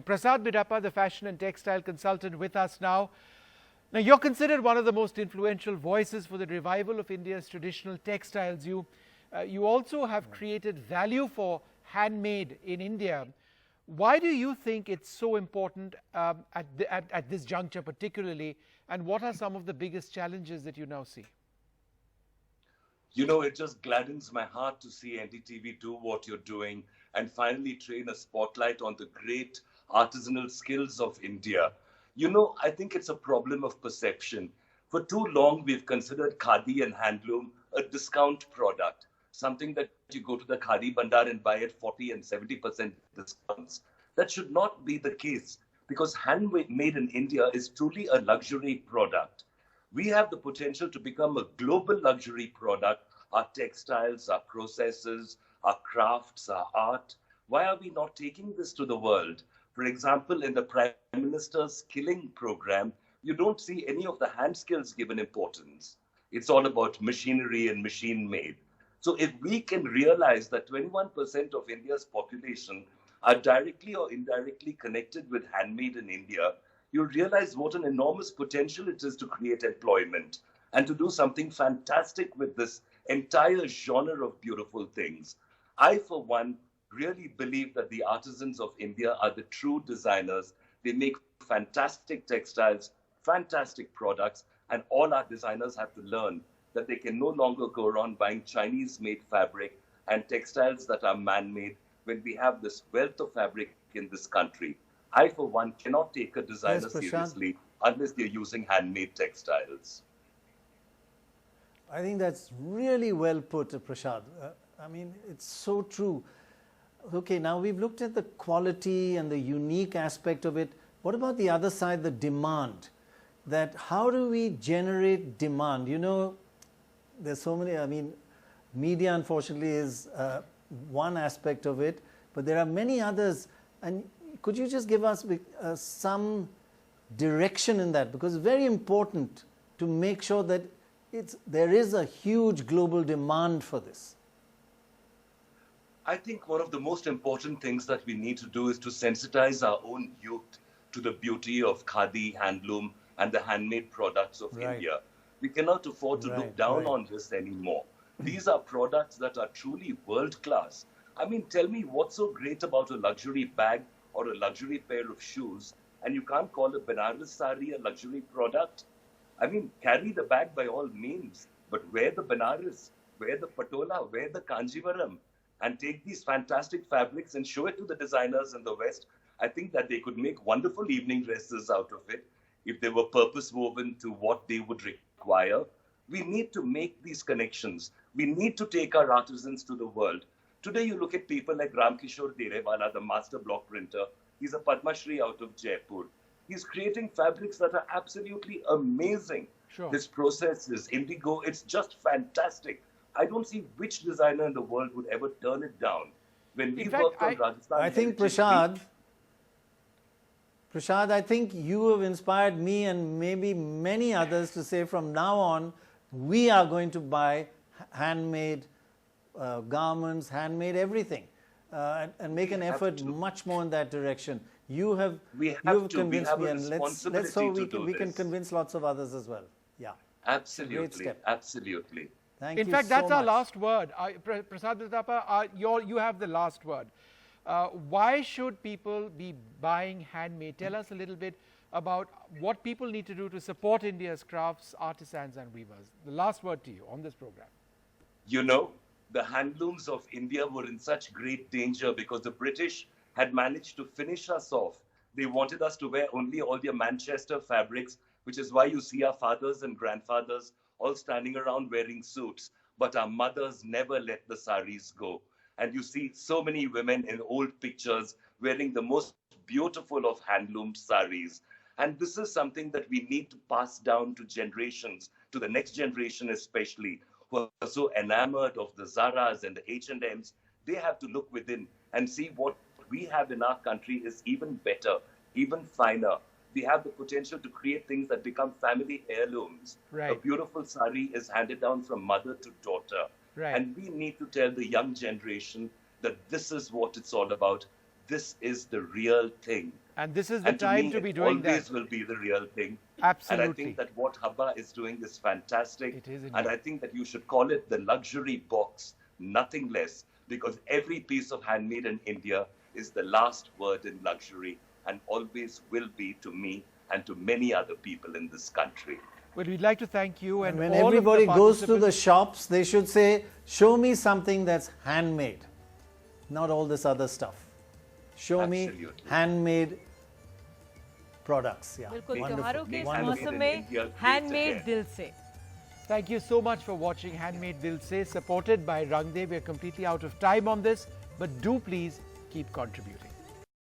Prasad Bidapa, the fashion and textile consultant, with us now. Now, you're considered one of the most influential voices for the revival of India's traditional textiles. You also have created value for handmade in India. Why do you think it's so important at this juncture particularly, and what are some of the biggest challenges that you now see? You know, it just gladdens my heart to see NDTV do what you're doing and finally train a spotlight on the great artisanal skills of India. You know, I think it's a problem of perception. For too long, we've considered Khadi and handloom a discount product, something that you go to the Khadi Bandar and buy at 40 and 70% discounts. That should not be the case because handmade in India is truly a luxury product. We have the potential to become a global luxury product. Our textiles, our processes, our crafts, our art. Why are we not taking this to the world? For example, in the Prime Minister's skilling program, you don't see any of the hand skills given importance. It's all about machinery and machine made. So if we can realize that 21% of India's population are directly or indirectly connected with handmade in India, you'll realize what an enormous potential it is to create employment and to do something fantastic with this entire genre of beautiful things. I, for one, really believe that the artisans of India are the true designers. They make fantastic textiles, fantastic products, and all our designers have to learn that they can no longer go around buying Chinese-made fabric and textiles that are man-made when we have this wealth of fabric in this country. I, for one, cannot take a designer seriously unless they're using handmade textiles. I think that's really well put, Prasad. I mean, it's so true. Okay, now we've looked at the quality and the unique aspect of it. What about the other side, the demand? That how do we generate demand? You know, there's so many, I mean, media unfortunately is one aspect of it, but there are many others. And could you just give us some direction in that? Because it's very important to make sure that there is a huge global demand for this. I think one of the most important things that we need to do is to sensitize our own youth to the beauty of Khadi, handloom, and the handmade products of India. We cannot afford to look down on this anymore. These are products that are truly world-class. I mean, tell me what's so great about a luxury bag or a luxury pair of shoes, and you can't call a Banaras sari a luxury product? I mean, carry the bag by all means, but wear the Banaras, wear the Patola, wear the Kanjivaram, and take these fantastic fabrics and show it to the designers in the West. I think that they could make wonderful evening dresses out of it if they were purpose woven to what they would require. We need to make these connections. We need to take our artisans to the world. Today, you look at people like Ramkishore Derewala, the master block printer. He's a Padma Shri out of Jaipur. He's creating fabrics that are absolutely amazing. Sure. His process, his indigo, it's just fantastic. I don't see which designer in the world would ever turn it down. When we worked on Rajasthan, I think Prasad, I think you have inspired me and maybe many others to say from now on, we are going to buy handmade garments, handmade everything, and make an effort much more in that direction. You have convinced me, and let's hope we can convince lots of others as well. Yeah, absolutely, great step. Absolutely. Thank you. In fact, so that's much. our last word. Prasad Bidapa, you have the last word. Why should people be buying handmade? Tell us a little bit about what people need to do to support India's crafts, artisans and weavers. The last word to you on this program. You know, the handlooms of India were in such great danger because the British had managed to finish us off. They wanted us to wear only all their Manchester fabrics, which is why you see our fathers and grandfathers all standing around wearing suits. But our mothers never let the saris go. And you see so many women in old pictures wearing the most beautiful of handloom saris. And this is something that we need to pass down to generations, to the next generation especially, who are so enamored of the Zaras and the H&Ms. They have to look within and see what we have in our country is even better, even finer. We have the potential to create things that become family heirlooms. Right. A beautiful sari is handed down from mother to daughter. Right. And we need to tell the young generation that this is what it's all about. This is the real thing. And this is the And to time me, to be it doing always that. will be the real thing. Absolutely. And I think that what Habba is doing is fantastic. It is indeed. And I think that you should call it the luxury box, nothing less, because every piece of handmade in India is the last word in luxury and always will be to me and to many other people in this country. Well, we'd like to thank you and when all everybody of the goes to the participants. shops, they should say, show me something that's handmade, not all this other stuff. Show me Absolutely. handmade products. Yeah. बिल्कुल Wonderful. त्योहारों के इस Handmade मौसम in में India great handmade again. दिल से Thank you so much for watching Handmade Dil Se, supported by Rangde. We are completely out of time on this, but do please keep contributing.